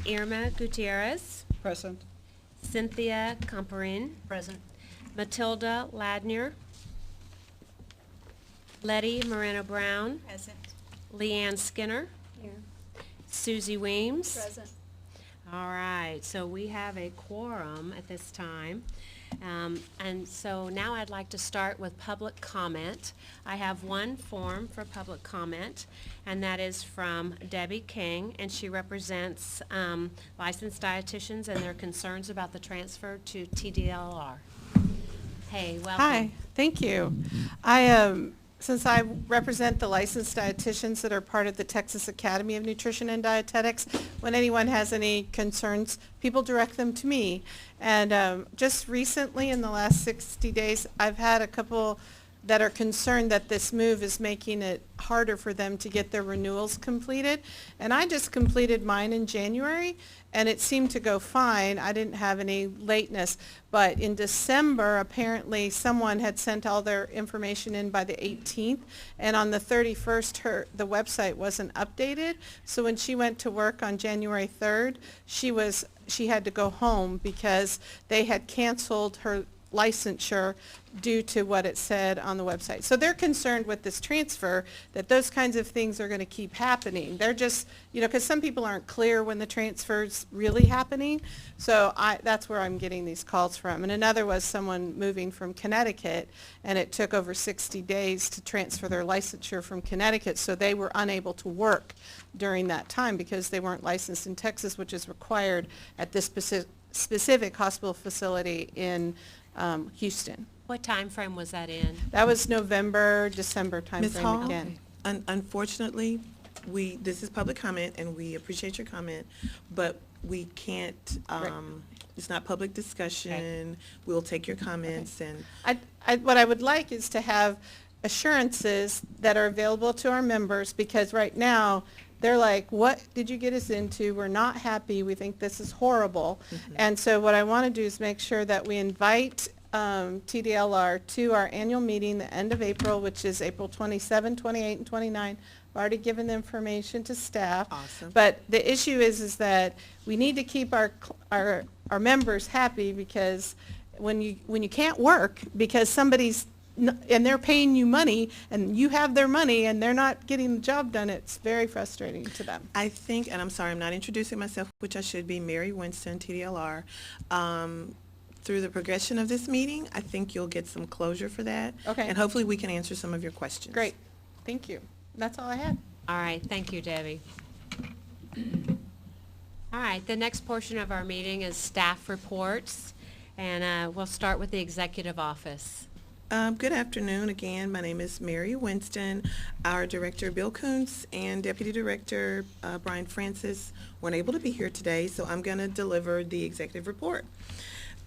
Irma Gutierrez, Present. Cynthia Comparin, Present. Matilda Ladner, Letty Moreno-Brown, Present. Leanne Skinner, Here. Susie Weems. Present. All right, so we have a quorum at this time. And so now I'd like to start with public comment. I have one form for public comment, and that is from Debbie King, and she represents licensed dietitians and their concerns about the transfer to TDLR. Hey, welcome. Hi, thank you. Since I represent the licensed dietitians that are part of the Texas Academy of Nutrition and Dietetics, when anyone has any concerns, people direct them to me. And just recently, in the last 60 days, I've had a couple that are concerned that this move is making it harder for them to get their renewals completed. And I just completed mine in January, and it seemed to go fine. I didn't have any lateness. But in December, apparently someone had sent all their information in by the 18th, and on the 31st, the website wasn't updated. So when she went to work on January 3rd, she had to go home because they had canceled her licensure due to what it said on the website. So they're concerned with this transfer that those kinds of things are going to keep happening. They're just, because some people aren't clear when the transfer's really happening. So that's where I'm getting these calls from. And another was someone moving from Connecticut, and it took over 60 days to transfer their licensure from Connecticut, so they were unable to work during that time because they weren't licensed in Texas, which is required at this specific hospital facility in Houston. What time frame was that in? That was November, December time Ms. frame Hall, again. unfortunately, this is public comment, and we appreciate your comment, but we can't, it's not public discussion. We'll take your comments and. What I would like is to have assurances that are available to our members, because right now, they're like, what did you get us into? We're not happy. We think this is horrible. And so what I want to do is make sure that we invite TDLR to our annual meeting the end of April, which is April 27, 28, and 29. I've already given the information to staff. Awesome. But the issue is that we need to keep our members happy, because when you can't work because somebody's and they're paying you money and you have their money and they're not getting the job done, it's very frustrating to them. I think, and I'm sorry, I'm not introducing myself, which I should be, Mary Winston, TDLR. Through the progression of this meeting, I think you'll get some closure for that. Okay. And hopefully we can answer some of your questions. Great. Thank you. That's all I had. All right, thank you, Debbie. All right, the next portion of our meeting is staff reports, and we'll start with the executive office. Good afternoon again. My name is Mary Winston. Our director, Bill Kuntz, and deputy director, Brian Francis, weren't able to be here today, so I'm going to deliver the executive report.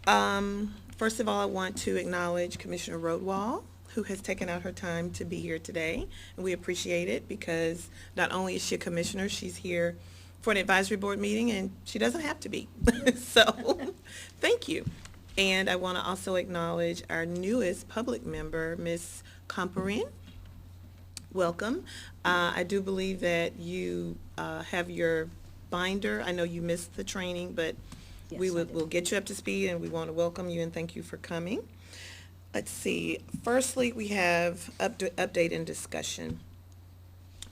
First of all, I want to acknowledge Commissioner Rodwall, who has taken out her time to be here today, and we appreciate it, because not only is she a commissioner, she's here for an advisory board meeting, and she doesn't have to be. So thank you. And I want to also acknowledge our newest public member, Ms. Comparin. Welcome. I do believe that you have your binder. I know you missed the training, but Yes, we'll get you up to speed, and we want to welcome you and thank you for coming. Let's see. Firstly, we have update and discussion.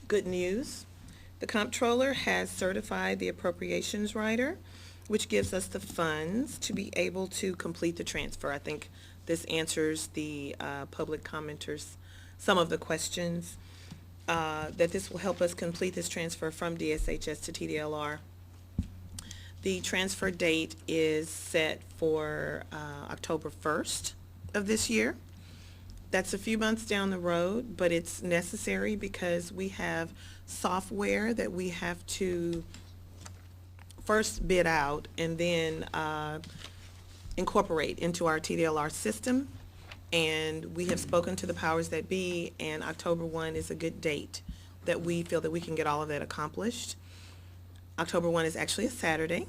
Good news. The comptroller has certified the appropriations writer, which gives us the funds to be able to complete the transfer. I think this answers the public commenters some of the questions, that this will help us complete this transfer from DSHS to TDLR. The transfer date is set for October 1st of this year. That's a few months down the road, but it's necessary because we have software that we have to first bid out and then incorporate into our TDLR system. And we have spoken to the powers that be, and October 1 is a good date that we feel that we can get all of that accomplished. October 1 is actually a Saturday.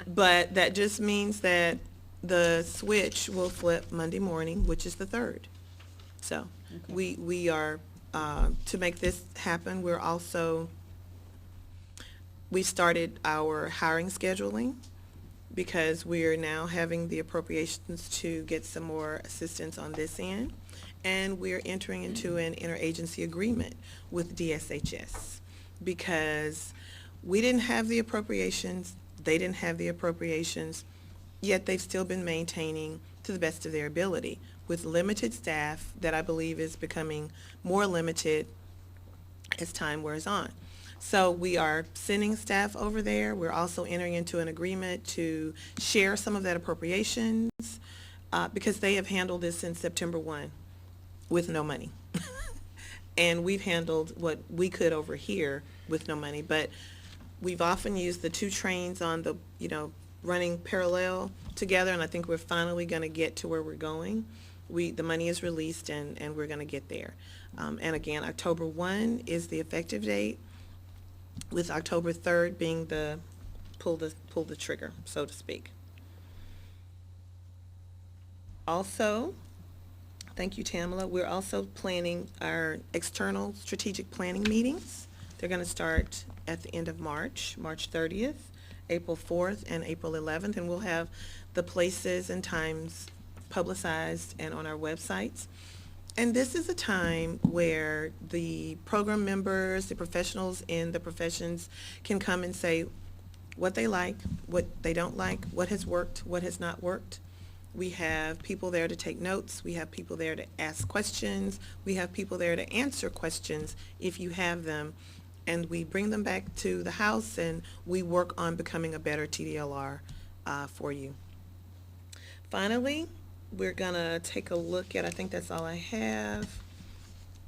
But that just means that the switch will flip Monday morning, which is the 3rd. So we are, to make this happen, we're also We started our hiring scheduling because we are now having the appropriations to get some more assistance on this end. And we're entering into an interagency agreement with DSHS because we didn't have the appropriations, they didn't have the appropriations, yet they've still been maintaining to the best of their ability with limited staff that I believe is becoming more limited as time wears on. So we are sending staff over there. We're also entering into an agreement to share some of that appropriations because they have handled this since September 1 with no money. And we've handled what we could over here with no money. But we've often used the two trains on the, running parallel together, and I think we're finally going to get to where we're going. The money is released, and we're going to get there. And again, October 1 is the effective date, with October 3rd being the pull the trigger, so to speak. Also, thank you, Tamala, we're also planning our external strategic planning meetings. They're going to start at the end of March 30th, April 4th, and April 11th, and we'll have the places and times publicized and on our websites. And this is a time where the program members, the professionals in the professions can come and say what they like, what they don't like, what has worked, what has not worked. We have people there to take notes. We have people there to ask questions. We have people there to answer questions if you have them. And we bring them back to the house and we work on becoming a better TDLR for you. Finally, we're going to take a look at, I think that's all I have.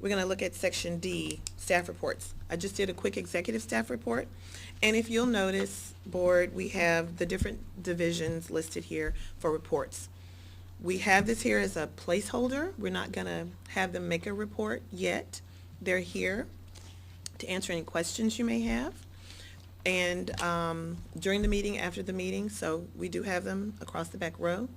We're going to look at Section D, staff reports. I just did a quick executive staff report. And if you'll notice, board, we have the different divisions listed here for reports. We have this here as a placeholder. We're not going to have them make a report yet. They're here to answer any questions you may have. And during the meeting, after the meeting, so we do have them across the back row.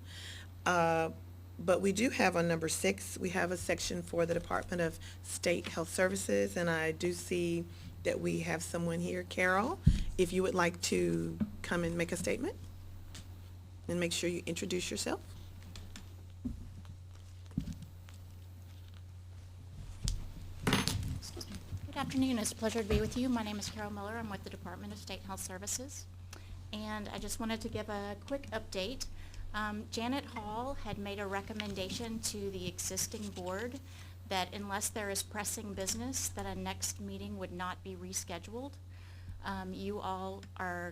But we do have on number 6, we have a section for the Department of State Health Services, and I do see that we have someone here, Carol, if you would like to come and make a statement and make sure you introduce yourself. Good afternoon. It's a pleasure to be with you. My name is Carol Miller. I'm with the Department of State Health Services. And I just wanted to give a quick update. Janet Hall had made a recommendation to the existing board that unless there is pressing business, that a next meeting would not be rescheduled. You all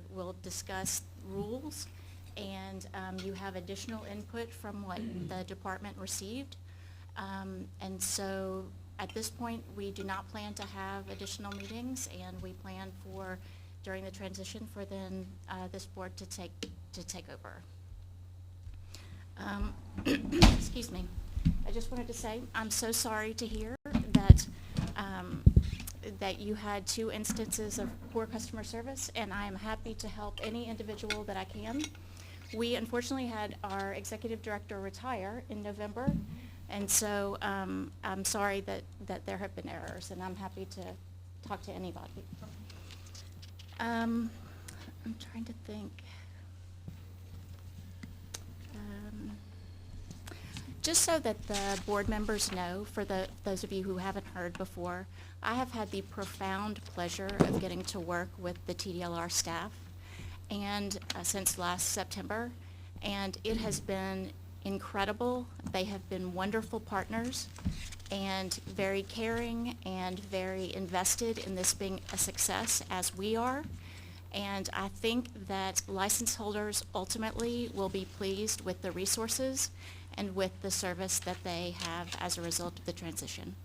will discuss rules, and you have additional input from what the department received. And so at this point, we do not plan to have additional meetings, and we plan for, during the transition, for then this board to take over. Excuse me. I just wanted to say I'm so sorry to hear that that you had 2 instances of poor customer service, and I am happy to help any individual that I can. We unfortunately had our executive director retire in November, and so I'm sorry that there have been errors, and I'm happy to talk to anybody. I'm trying to think. Just so that the board members know, for those of you who haven't heard before, I have had the profound pleasure of getting to work with the TDLR staff and since last September, and it has been incredible. They have been wonderful partners and very caring and very invested in this being a success, as we are. And I think that license holders ultimately will be pleased with the resources and with the service that they have as a result of the transition.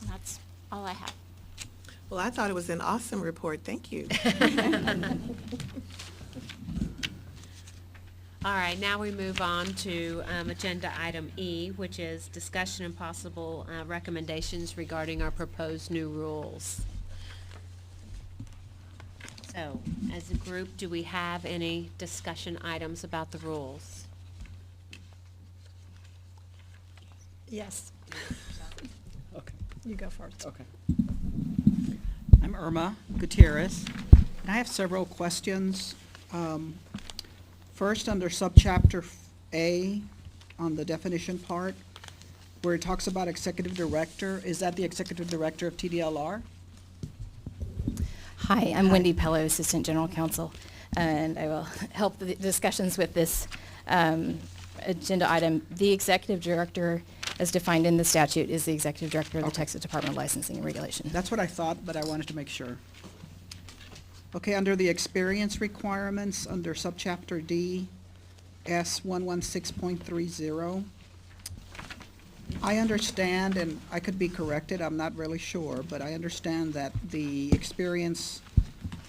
And that's all I have. Well, I thought it was an awesome report. Thank you. All right, now we move on to agenda item E, which is discussion and possible recommendations regarding our proposed new rules. So, as a group, do we have any discussion items about the rules? Yes. Okay, You go first. okay. I'm Irma Gutierrez, and I have several questions. First, under subchapter A, on the definition part, where it talks about executive director, is that the executive director of TDLR? Hi, I'm Wendy Pello, Assistant General Counsel, and I will help the discussions with this agenda item. The executive director, as defined in the statute, is the executive director of the Okay. Texas Department of Licensing and Regulation. That's what I thought, but I wanted to make sure. Okay, under the experience requirements, under subchapter D, S116.30, I understand, and I could be corrected, I'm not really sure, but I understand that the experience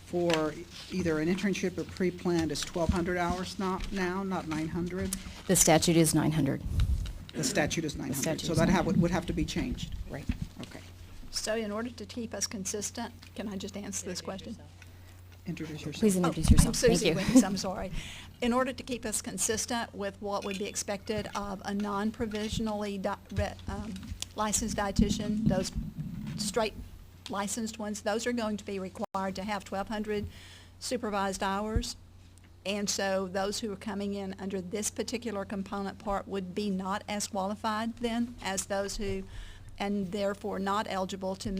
for either an internship or pre-planned is 1,200 hours now, not 900? The statute is 900. The statute is 900, statute so is that 900. would have to be changed. Right. Okay. So in order to keep us consistent, can I just answer this question? Introduce yourself. Please introduce Oh, yourself. I'm Thank Susie you. Wings, I'm sorry. In order to keep us consistent with what would be expected of a non-provisionally licensed dietitian, those straight licensed ones, those are going to be required to have 1,200 supervised hours. And so those who are coming in under this particular component part would be not as qualified then as those who, and therefore not eligible to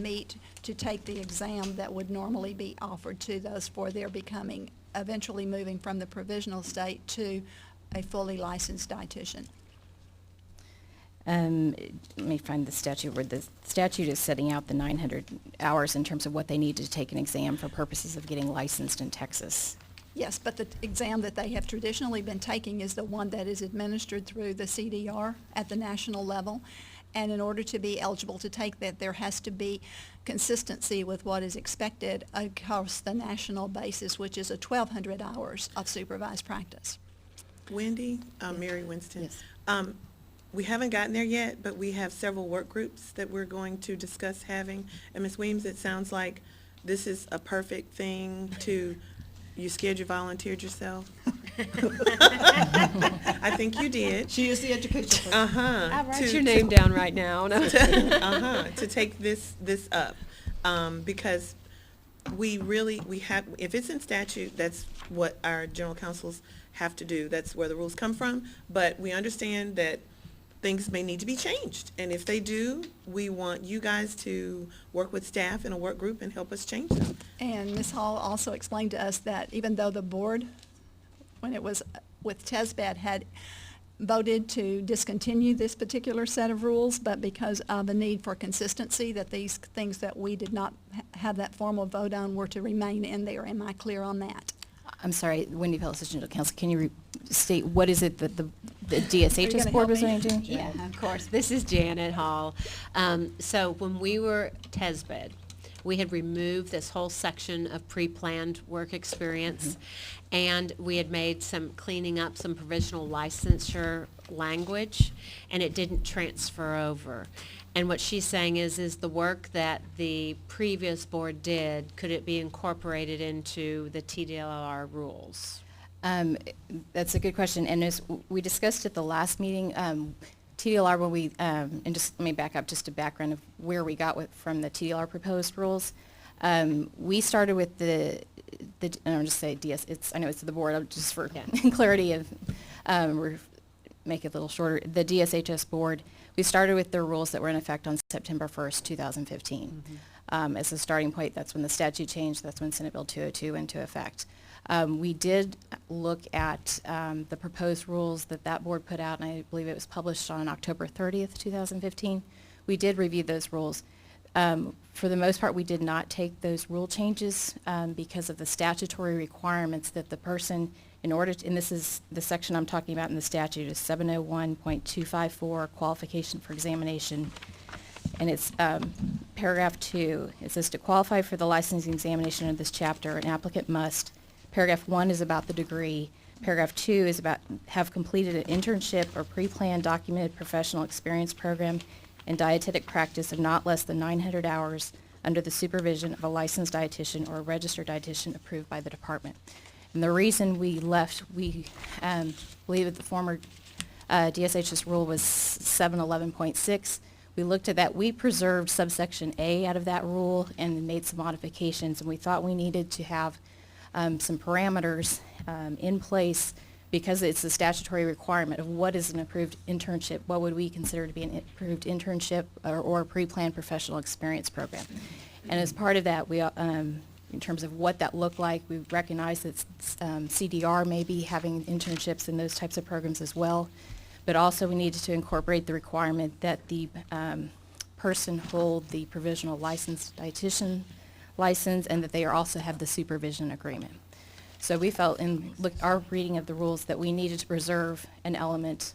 take the exam that would normally be offered to those for their becoming, eventually moving from the provisional state to a fully licensed dietitian. Let me find the statute where the statute is setting out the 900 hours in terms of what they need to take an exam for purposes of getting licensed in Texas. Yes, but the exam that they have traditionally been taking is the one that is administered through the CDR at the national level. And in order to be eligible to take that, there has to be consistency with what is expected across the national basis, which is 1,200 hours of supervised practice. Wendy, Mary Winston. Yes. We haven't gotten there yet, but we have several work groups that we're going to discuss having. And Ms. Weems, it sounds like this is a perfect thing to, you scared you volunteered yourself? I think you did. She is the education person. Uh-huh. I'll write To- your name down right now. No. to take this up, because we have, if it's in statute, that's what our general counsels have to do. That's where the rules come from, but we understand that things may need to be changed. And if they do, we want you guys to work with staff in a work group and help us change them. And Ms. Hall also explained to us that even though the board, when it was with TESBAT, had voted to discontinue this particular set of rules, but because of the need for consistency, that these things that we did not have that formal vote on were to remain in there. Am I clear on that? I'm sorry, Wendy Pello, Assistant General Counsel, can you state what is it that the Are you DSHS gonna board help was me? going to do? Yeah, of course. This is Janet Hall. So when we were TESBED, we had removed this whole section of pre-planned work experience, and we had made some cleaning up some provisional licensure language, and it didn't transfer over. And what she's saying is the work that the previous board did, could it be incorporated into the TDLR rules? That's a good question, and as we discussed at the last meeting, TDLR, when we, and just let me back up just a background of where we got from the TDLR proposed rules. We started with the I'll just say I know it's the board, just for clarity of, make it a little shorter, the DSHS board, we started with the rules that were in effect on September 1st, 2015. As a starting point, that's when the statute changed, that's when Senate Bill 202 went into effect. We did look at the proposed rules that board put out, and I believe it was published on October 30th, 2015. We did review those rules. For the most part, we did not take those rule changes because of the statutory requirements that the person, in order to, and this is the section I'm talking about in the statute, is 701.254, qualification for examination. And it's paragraph 2. It says to qualify for the licensing examination of this chapter, an applicant must, paragraph 1 is about the degree, paragraph 2 is about have completed an internship or pre-planned documented professional experience program in dietetic practice of not less than 900 hours under the supervision of a licensed dietitian or a registered dietitian approved by the department. And the reason we left, we believe that the former DSHS rule was 711.6. we looked at that. We preserved subsection A out of that rule and made some modifications, and we thought we needed to have some parameters in place because it's a statutory requirement of what is an approved internship, what would we consider to be an approved internship or a pre-planned professional experience program. And as part of that, we, in terms of what that looked like, we recognize that CDR may be having internships in those types of programs as well, but also we needed to incorporate the requirement that the person hold the provisional licensed dietitian license and that they also have the supervision agreement. So we felt in our reading of the rules that we needed to preserve an element,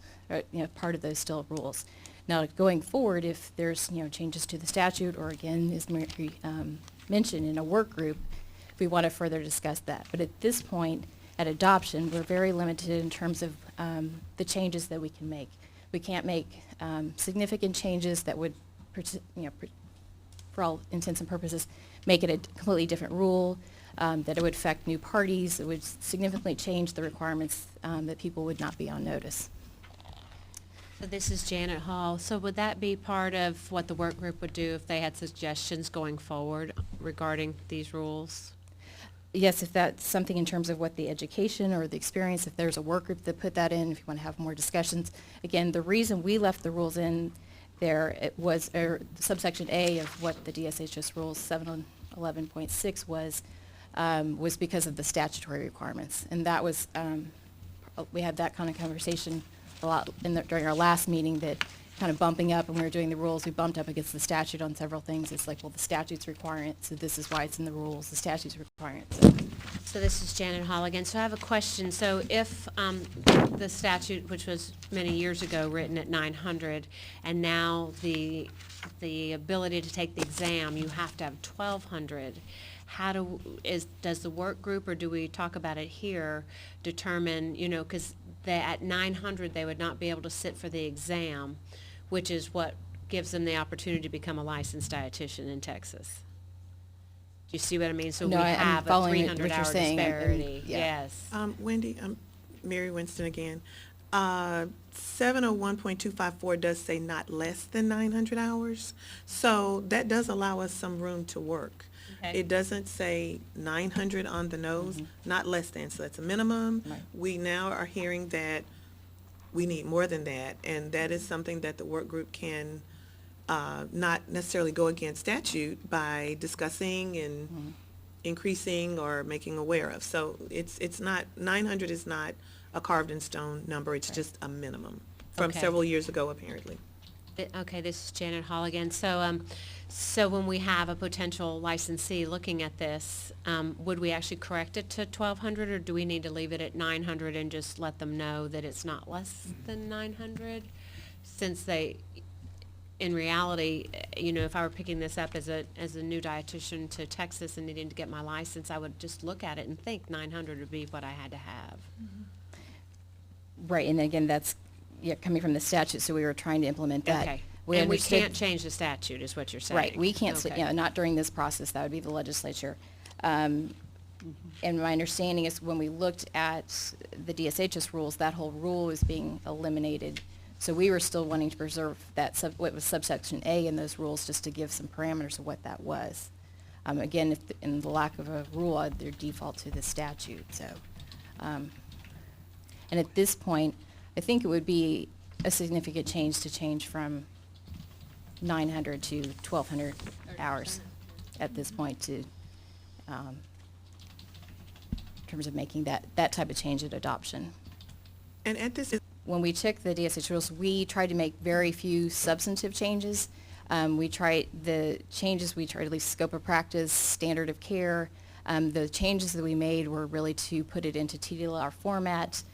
part of those still rules. Now, going forward, if there's, changes to the statute, or again, as Mary mentioned, in a work group, we want to further discuss that. But at this point, at adoption, we're very limited in terms of the changes that we can make. We can't make significant changes that would, for all intents and purposes, make it a completely different rule, that it would affect new parties, it would significantly change the requirements that people would not be on notice. So this is Janet Hall. So would that be part of what the work group would do if they had suggestions going forward regarding these rules? Yes, if that's something in terms of what the education or the experience, if there's a work group that put that in, if you want to have more discussions. Again, the reason we left the rules in there, it was subsection A of what the DSHS rules 711.6 was because of the statutory requirements. And that was, we had that kind of conversation a lot during our last meeting, that kind of bumping up, and we were doing the rules, we bumped up against the statute on several things. It's like, well, the statute's requiring it, so this is why it's in the rules. The statute's requiring it. So this is Janet Hall again. So I have a question. So if the statute, which was many years ago written at 900, and now the ability to take the exam, you have to have 1200. Does the work group, or do we talk about it here, determine, because at 900 they would not be able to sit for the exam, which is what gives them the opportunity to become a licensed dietitian in Texas. Do you see what I mean? So No, we I'm have a following what 300-hour you're saying, and- disparity. yeah. Yes. Wendy, Mary Winston again. 701.254 does say not less than 900 hours, so that does allow us some room to work. Okay. It doesn't say 900 on the nose, not less than, so that's a minimum. Right. We now are hearing that we need more than that, and that is something that the work group can not necessarily go against statute by discussing and increasing or making aware of. So it's not, 900 is not a carved in stone number, it's just a minimum from Okay. several years ago apparently. Okay, this is Janet Hall again. So, so when we have a potential licensee looking at this, would we actually correct it to 1200, or do we need to leave it at 900 and just let them know that it's not less than 900? Since they, in reality, if I were picking this up as a new dietitian to Texas and needing to get my license, I would just look at it and think 900 would be what I had to have. Right, and again, that's coming from the statute, so we were trying to implement that. Okay. And we understood- can't change the statute, is what you're saying? Right, we can't, Okay. not during this process, that would be the legislature. And my understanding is when we looked at the DSHS rules, that whole rule was being eliminated. So we were still wanting to preserve that, what was subsection A in those rules, just to give some parameters of what that was. Again, if, in the lack of a rule, their default to the statute, so. And at this point, I think it would be a significant change to change from 900 to 1200 hours at this point to, in terms of making that type of change at adoption. And at this, When we took the DSH rules, we tried to make very few substantive changes. The changes we tried to leave scope of practice, standard of care. The changes that we made were really to put it into TDLR format,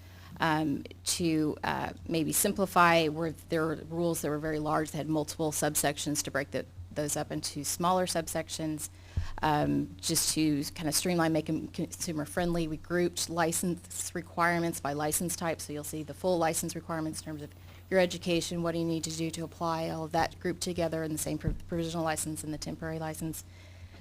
to maybe simplify where there were rules that were very large that had multiple subsections, to break those up into smaller subsections, just to kind of streamline, make them consumer friendly. We grouped license requirements by license type, so you'll see the full license requirements in terms of your education, what do you need to do to apply, all of that grouped together in the same provisional license and the temporary license.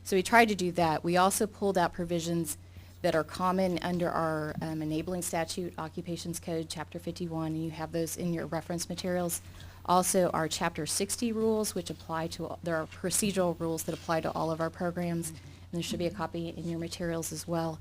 So we tried to do that. We also pulled out provisions that are common under our enabling statute, Occupations Code, Chapter 51, and you have those in your reference materials. Also, our Chapter 60 rules, which apply to, there are procedural rules that apply to all of our programs, and there should be a copy in your materials as well.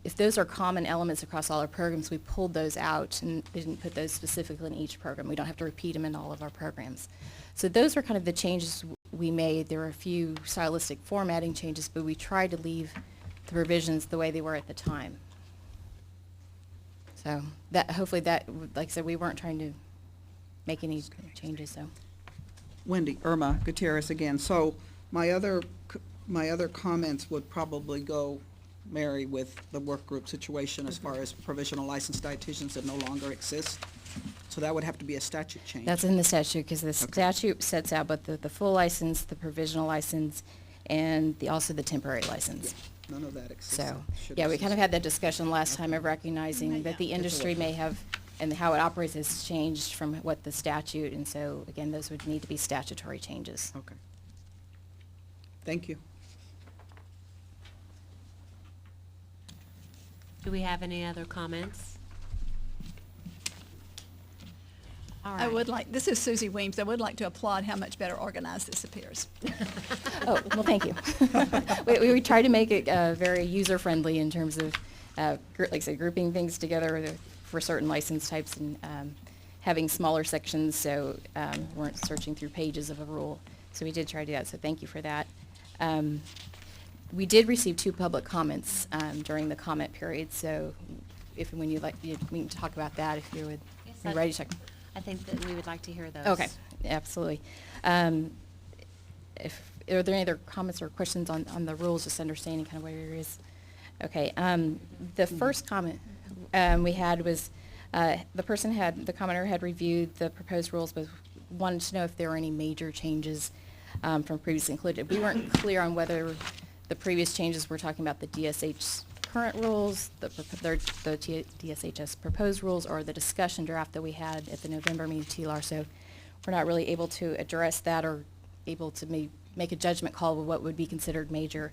If those are common elements across all our programs, we pulled those out and didn't put those specifically in each program. We don't have to repeat them in all of our programs. So those are kind of the changes we made. There were a few stylistic formatting changes, but we tried to leave the revisions the way they were at the time. So that, hopefully that, like I said, we weren't trying to make any changes, so. Wendy, Irma Gutierrez again. So my other comments would probably go, Mary, with the work group situation as far as provisional licensed dietitians that no longer exist. So that would have to be a statute change. That's in the statute, because the Okay. statute sets out both the full license, the provisional license, and also the temporary license. None of that exists. So, Should yeah, we kind of exist. had that discussion last time of recognizing that the It's a industry work may group. have, and how it operates has changed from what the statute, and so, again, those would need to be statutory changes. Okay. Thank you. Do we have any other comments? All right. I would like, this is Susie Weems, I would like to applaud how much better organized this appears. Oh, well, thank you. We tried to make it very user-friendly in terms of, like I said, grouping things together for certain license types and having smaller sections, so we weren't searching through pages of a rule. So we did try to do that, so thank you for that. We did receive 2 public comments during the comment period, so if, when you'd like, we can talk about that if you would, Yes, you're ready to talk. I think that we would like to hear those. Okay, absolutely. If, are there any other comments or questions on the rules, just understanding kind of where it is? Okay, the first comment we had was, the commenter had reviewed the proposed rules, but wanted to know if there were any major changes from previously included. We weren't clear on whether the previous changes were talking about the DSH's current rules, the DSHS proposed rules, or the discussion draft that we had at the November meeting TLR. So we're not really able to address that or able to make a judgment call of what would be considered major.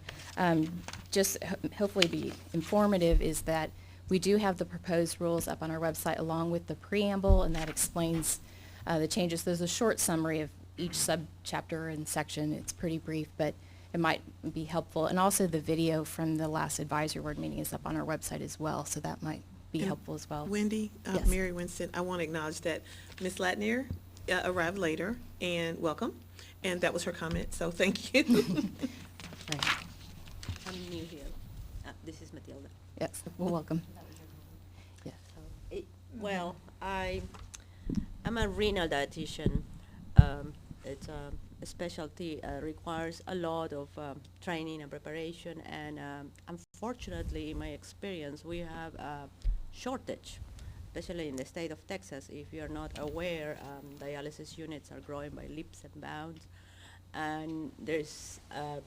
Just hopefully be informative is that we do have the proposed rules up on our website along with the preamble, and that explains the changes. There's a short summary of each subchapter and section. It's pretty brief, but it might be helpful. And also the video from the last advisory board meeting is up on our website as well, so that might be And helpful as well. Wendy, Yes. Mary Winston, I want to acknowledge that Ms. Latnier arrived later, and welcome. And that was her comment, so thank you. Right. I'm new here. This is Matilda. Yes, well, welcome. Yes. Well, I'm a renal dietitian. It's a specialty, requires a lot of training and preparation, and unfortunately, in my experience, we have a shortage, especially in the state of Texas. If you're not aware, dialysis units are growing by leaps and bounds, and there's a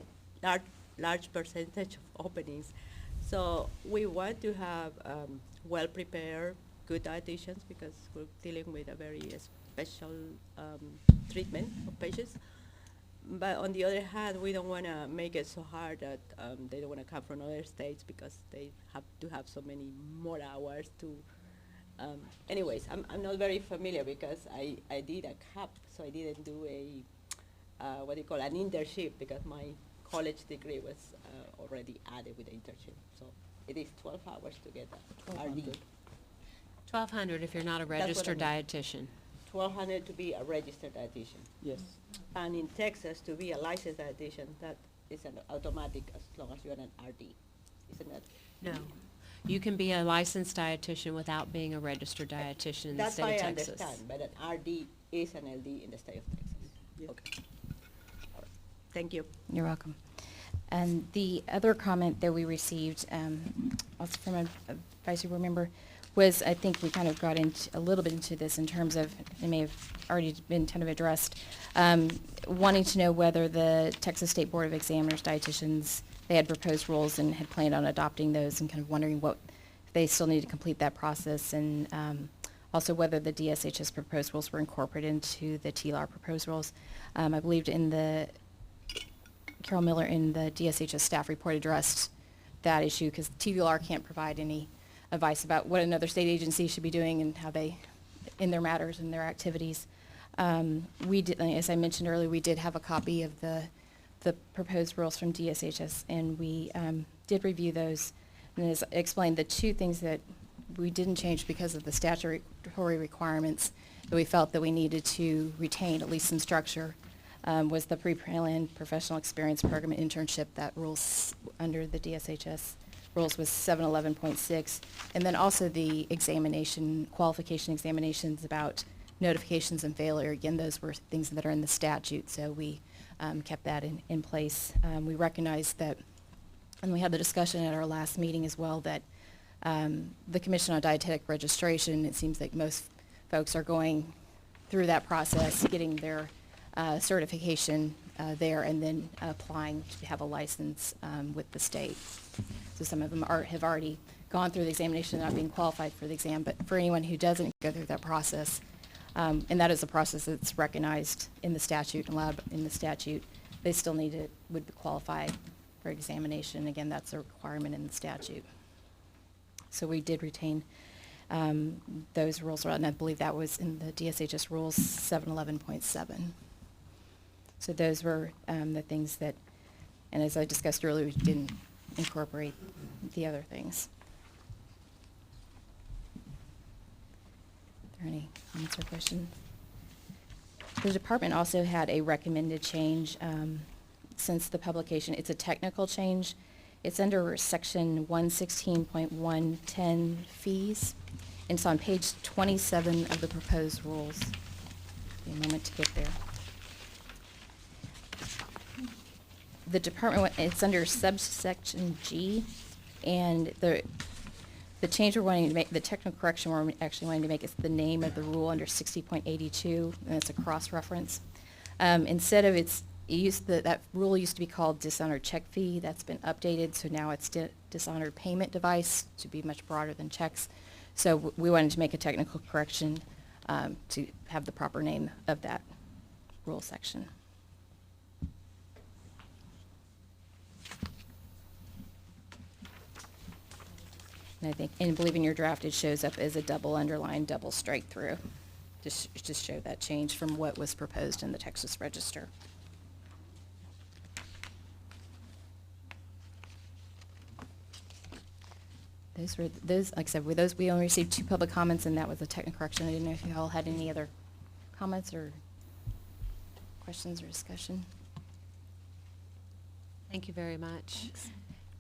large percentage of openings. So we want to have well-prepared, good dietitians, because we're dealing with a very special treatment of patients. But on the other hand, we don't want to make it so hard that they don't want to come from other states because they have to have so many more hours to. Anyways, I'm not very familiar because I did a CAP, so I didn't do a what do you call an internship, because my college degree was already added with the internship. So it is 12 hours to get that RD. 1,200 if you're not a That's what I registered mean. dietitian. 1,200 to be a registered dietitian. Yes. And in Texas, to be a licensed dietitian, that is an automatic as long as you're an RD, isn't it? No. You can be a licensed dietitian without being a registered dietitian in the That's state why of I Texas. understand, but an RD is an LD in the state of Texas. Yeah. Okay. All right. Thank you. You're welcome. And the other comment that we received, also from an advisory board member, was, I think we kind of got into a little bit into this in terms of, it may have already been kind of addressed, wanting to know whether the Texas State Board of Examiners dietitians, they had proposed rules and had planned on adopting those, and kind of wondering what, if they still need to complete that process, and also whether the DSHS proposed rules were incorporated into the TLAR proposed rules. I believed in the Carol Miller in the DSHS staff report addressed that issue, because TVLR can't provide any advice about what another state agency should be doing and how they, in their matters and their activities. We did, as I mentioned earlier, we did have a copy of the proposed rules from DSHS, and we did review those. And as I explained, the two things that we didn't change because of the statutory requirements that we felt that we needed to retain at least some structure was the pre-planned professional experience program and internship. That rules under the DSHS rules was 711.6, and then also the examination, qualification examinations about notifications and failure. Again, those were things that are in the statute, so we kept that in place. We recognized that, and we had the discussion at our last meeting as well, that the Commission on Dietetic Registration, it seems like most folks are going through that process, getting their certification there, and then applying to have a license with the state. So some of them have already gone through the examination, not being qualified for the exam, but for anyone who doesn't go through that process, and that is a process that's recognized in the statute, allowed in the statute, they still would qualify for examination. Again, that's a requirement in the statute. So we did retain those rules, and I believe that was in the DSHS rules 711.7. So those were the things that, and as I discussed earlier, we didn't incorporate the other things. Are there any comments or questions? The department also had a recommended change since the publication. It's a technical change. It's under section 116.110 fees. And it's on page 27 of the proposed rules. Give me a moment to get there. The department, it's under subsection G, and the change we're wanting to make, the technical correction we're actually wanting to make is the name of the rule under 60.82, and it's a cross-reference. Instead of that rule used to be called dishonored check fee. That's been updated, so now it's dishonored payment device, to be much broader than checks. So we wanted to make a technical correction to have the proper name of that rule section. And I think, and I believe in your draft, it shows up as a double underline, double strike through, just to show that change from what was proposed in the Texas Register. Those, like I said, with those, we only received 2 public comments, and that was a technical correction. I didn't know if you all had any other comments or questions or discussion. Thank you very much.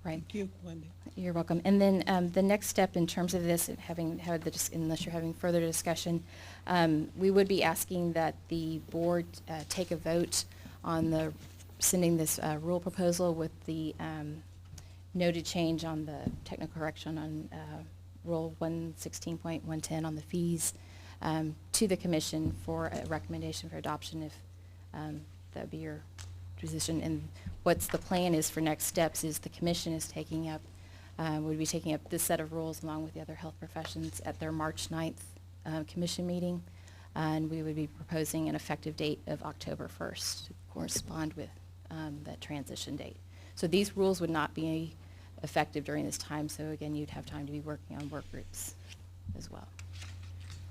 Right. Thank you, Wendy. You're welcome. And then the next step in terms of this, unless you're having further discussion, we would be asking that the board take a vote on sending this rule proposal with the noted change on the technical correction on Rule 116.110 on the fees to the commission for a recommendation for adoption, if that would be your position. And what's the plan is for next steps is the commission is would be taking up this set of rules along with the other health professions at their March 9th commission meeting, and we would be proposing an effective date of October 1st to correspond with that transition date. So these rules would not be effective during this time, so again, you'd have time to be working on work groups as well.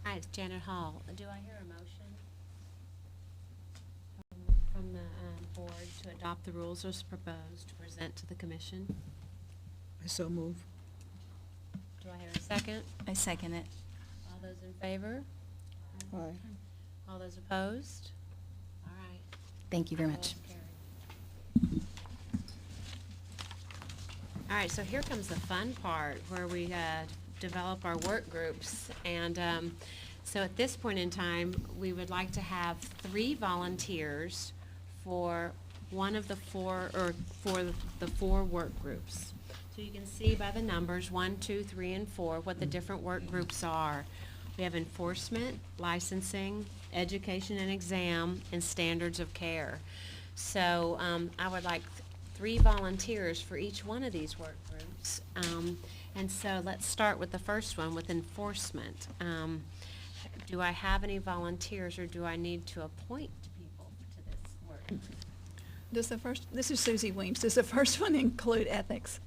All right, Janet Hall, do I hear a motion from the board to adopt the rules as proposed to present to the commission? I so move. Do I hear a second? I second it. All those in favor? Aye. All those opposed? All right. Thank you very much. Motion carried. All right, so here comes the fun part where we develop our work groups. And so at this point in time, we would like to have 3 volunteers for one of the 4, or for the 4 work groups. So you can see by the numbers, 1, 2, 3, and 4, what the different work groups are. We have enforcement, licensing, education and exam, and standards of care. So I would like 3 volunteers for each one of these work groups. And so let's start with the first one, with enforcement. Do I have any volunteers, or do I need to appoint people to this work? This is Susie Weems. Does the first one include ethics?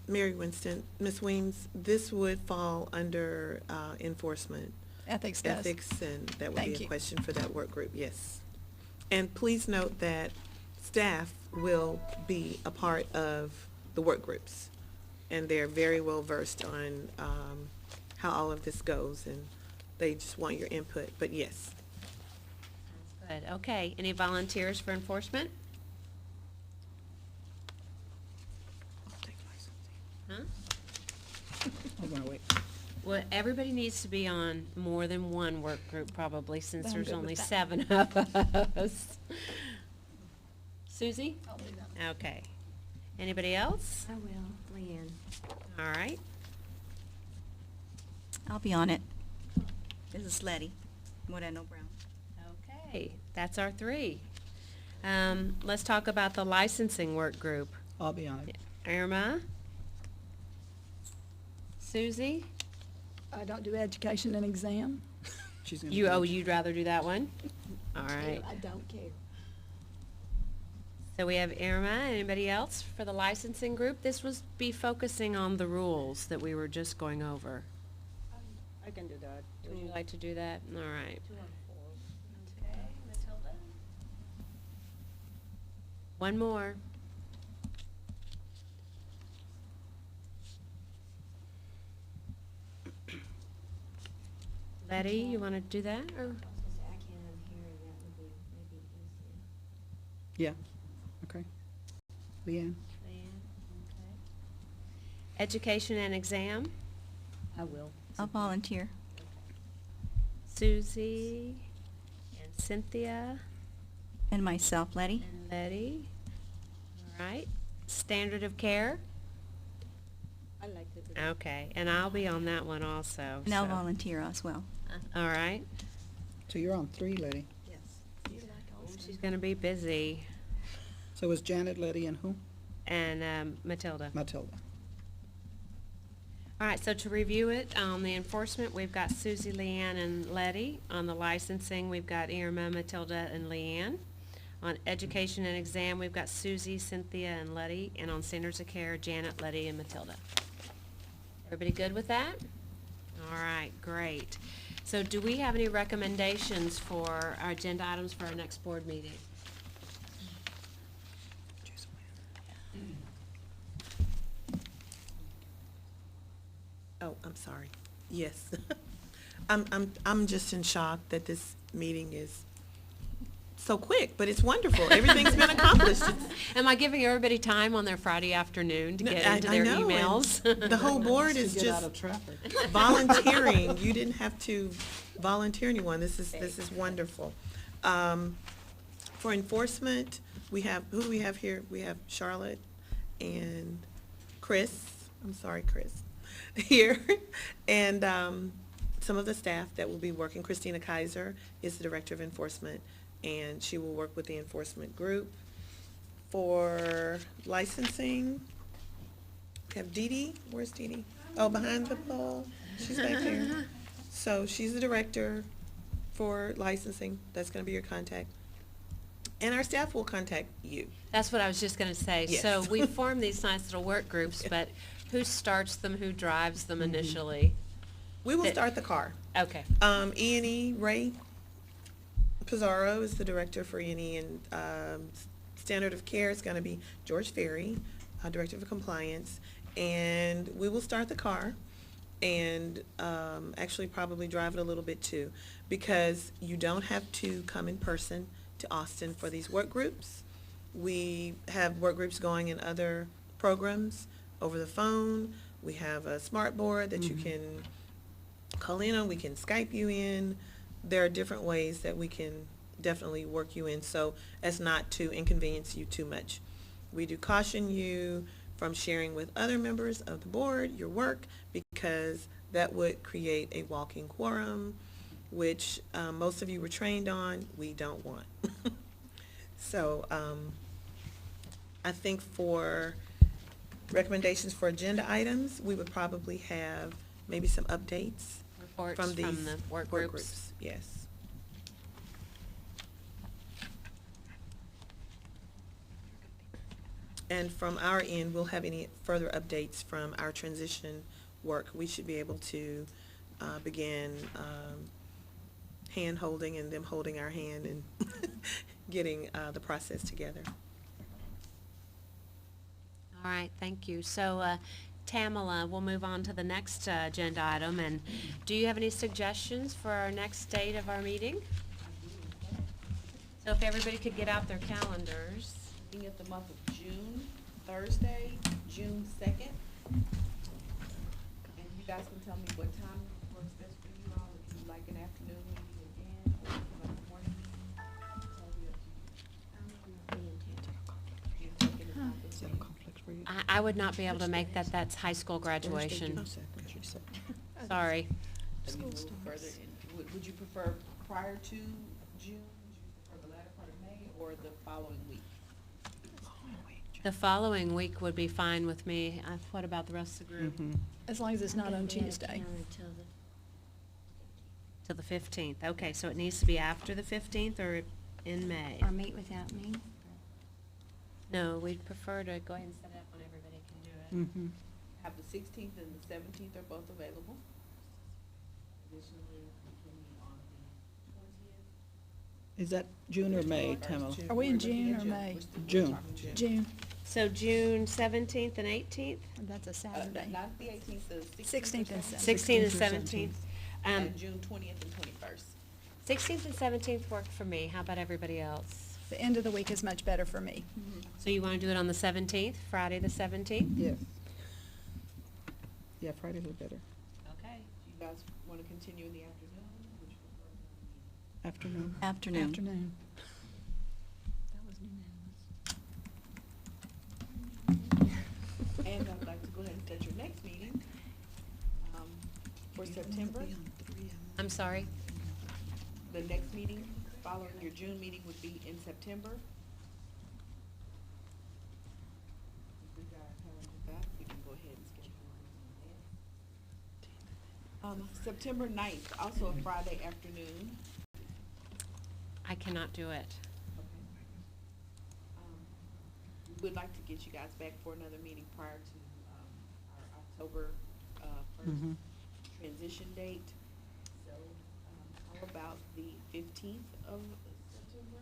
Mary Winston, Ms. Weems, this would fall under enforcement. Ethics does. Ethics, and that would be Thank a you. question for that work group, yes. And please note that staff will be a part of the work groups, and they're very well versed on how all of this goes, and they just want your input, but yes. Good, okay. Any volunteers for enforcement? Huh? I'm gonna wait. Well, everybody needs to be on more than one work group probably, since I'm there's good with only that. 7 of us. Susie? I'll do that. Okay. Anybody else? I will, Leanne. All right. I'll be on it. This is Letty, Moreno Brown. Okay, that's our 3. Let's talk about the licensing work group. I'll be on it. Irma? Susie? I don't do education and exam. She's gonna You, do oh, it. you'd rather do that one? All right. I don't care. So we have Irma. Anybody else for the licensing group? This was be focusing on the rules that we were just going over. I can do that. Would you like to do that? All right. 2 and 4. Okay, Matilda? One more. Letty, you want to do that, or? Yeah, okay. Leanne? Education and exam, I will. I'll volunteer. Susie and Cynthia And myself, Letty. and Letty. All right. Standard of care, I like to do that. okay, and I'll be on that one also. And I'll so- volunteer as well. All right. So you're on 3, Letty. Yes. She's gonna be busy. So it's Janet, Letty, and who? And Matilda. Matilda. All right, so to review it, on the enforcement, we've got Susie, Leanne, and Letty. On the licensing, we've got Irma, Matilda, and Leanne. On education and exam, we've got Susie, Cynthia, and Letty. And on standards of care, Janet, Letty, and Matilda. Everybody good with that? All right, great. So do we have any recommendations for our agenda items for our next board meeting? Oh, I'm sorry. Yes. I'm just in shock that this meeting is so quick, but it's wonderful. Everything's been accomplished. Am I giving everybody time on their Friday afternoon to No, get I- into I their know, and emails? The whole board is Get out just of traffic. volunteering. You didn't have to volunteer anyone. This is wonderful. For enforcement, we have, who do we have here? We have Charlotte and Chris. I'm sorry, Chris, here. And some of the staff that will be working. Christina Kaiser is the Director of Enforcement, and she will work with the enforcement group. For licensing, we have Dee Dee. Where's Dee Dee? Oh, behind the pole. She's back there. So she's the director for licensing. That's gonna be your contact. And our staff will contact you. That's what I was just gonna say. So Yes. we form these nice little work groups, Yeah. but who starts them, who drives them Mm-hmm. initially? We will That- start the car. Okay, E&E, Ray Pizarro is the director for E&E, and Standard of Care is gonna be George Ferry, Director of Compliance. And we will start the car and actually probably drive it a little bit too, because you don't have to come in person to Austin for these work groups. We have work groups going in other programs over the phone. We have a smart board that you can call in on. We can Skype you in. There are different ways that we can definitely work you in so as not to inconvenience you too much. We do caution you from sharing with other members of the board your work, because that would create a walking quorum, which most of you were trained on. We don't want. So I think for recommendations for agenda items, we would probably have maybe some updates reports from from these the work groups. Yes. And from our end, we'll have any further updates from our transition work. We should be able to begin hand-holding and them holding our hand and getting the process together. All right, thank you. So, Tamala, we'll move on to the next agenda item. And do you have any suggestions for our next date of our meeting? So if everybody could get out their calendars. Looking at the month of June, Thursday, June 2nd. And you guys can tell me what time works best for you all, if you like an afternoon meeting again, or if you like a morning meeting. Totally up to you. You're taking it out Is the that a conflict for you? I would not be able to make that. That's high school graduation. Sorry. Let me move further in. Would you prefer prior to June? Would you prefer the latter part of May or the following week? The following week would be fine with me. What about the rest of the group? As long as it's not on Tuesday. Till the 15th. Okay, so it needs to be after the 15th or in May? Or meet without me. No, we'd prefer to go ahead and set it up when everybody can do it. Mm-hmm. Have the 16th and the 17th are both available. Additionally, we can meet on the 20th. Is that June or May, Tamala? Are we in We're looking June at or May? We're still June. talking June. So June 17th and 18th? That's a Uh, Saturday. Not the 18th, the 16th and 17th. 16th and 16th. 17th. And June 20th and 21st. 16th and 17th work for me. How about everybody else? The end of the week is much better for me. So you want to do it on the 17th, Friday the 17th? Yes. Yeah, Fridays are better. Okay. Do you guys want to continue in the afternoon? Would you prefer Afternoon. Afternoon. Afternoon. And I'd like to go ahead and set your next meeting for September. I'm sorry? The next meeting following your June meeting would be in September. If we got our calendar back, we can go ahead and schedule it. September 9th, also a Friday afternoon. I cannot do it. We would like to get you guys back for another meeting prior to our October 1st transition date. So how about the 15th of September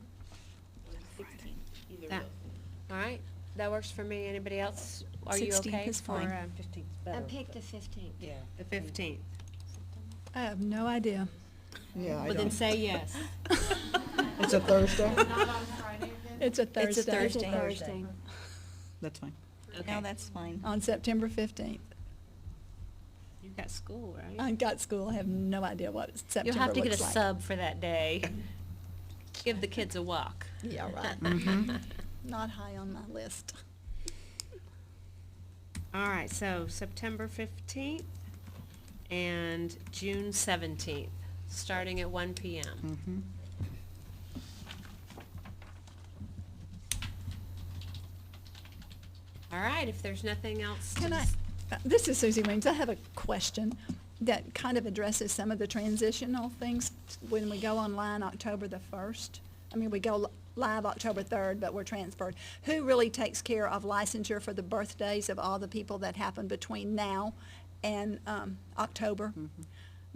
or the 16th, either of That- those? All right, that works for me. Anybody else? Are you 16th okay is for fine. 15th? I picked the 15th. Yeah. The 15th. I have no idea. Yeah, I Well, then don't. say yes. It's a Thursday? It's a Thursday. It's a Thursday. That's fine. Okay. No, that's fine. On September 15th. You've got school, right? I've got school. I have no idea what September You'll have to get a looks like. sub for that day. Give the kids a walk. Yeah, right. Mm-hmm. Not high on my list. All right, so September 15th and June 17th, starting at 1 p.m. Mm-hmm. All right, if there's nothing else to Can I, this is Susie Weems. I have a question that kind of addresses some of the transitional things when we go online October the 1st. I mean, we go live October 3rd, but we're transferred. Who really takes care of licensure for the birthdays of all the people that happen between now and October?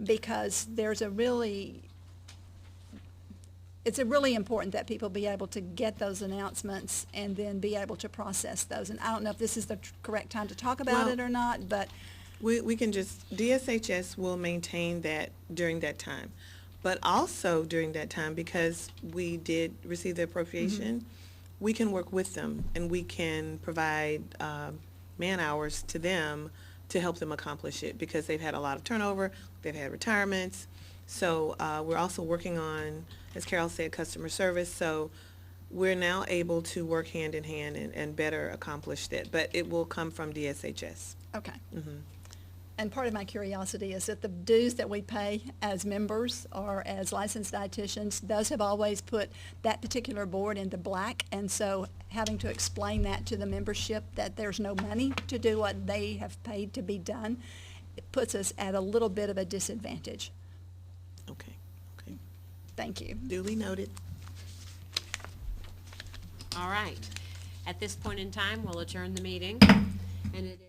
Because there's a really, it's a really important that people be able to get those announcements and then be able to process those. And I don't know if this is the correct time to talk about Well, it or not, but We can just, DSHS will maintain that during that time. But also during that time, because we did receive the appropriation, we can work with them and we can provide man-hours to them to help them accomplish it, because they've had a lot of turnover, they've had retirements. So we're also working on, as Carol said, customer service. So we're now able to work hand in hand and better accomplish that. But it will come from DSHS. okay. Mhm. And part of my curiosity is that the dues that we pay as members or as licensed dietitians, those have always put that particular board in the black. And so having to explain that to the membership, that there's no money to do what they have paid to be done, it puts us at a little bit of a disadvantage. Okay, okay. Thank you. Duly noted. All right. At this point in time, we'll adjourn the meeting, and it is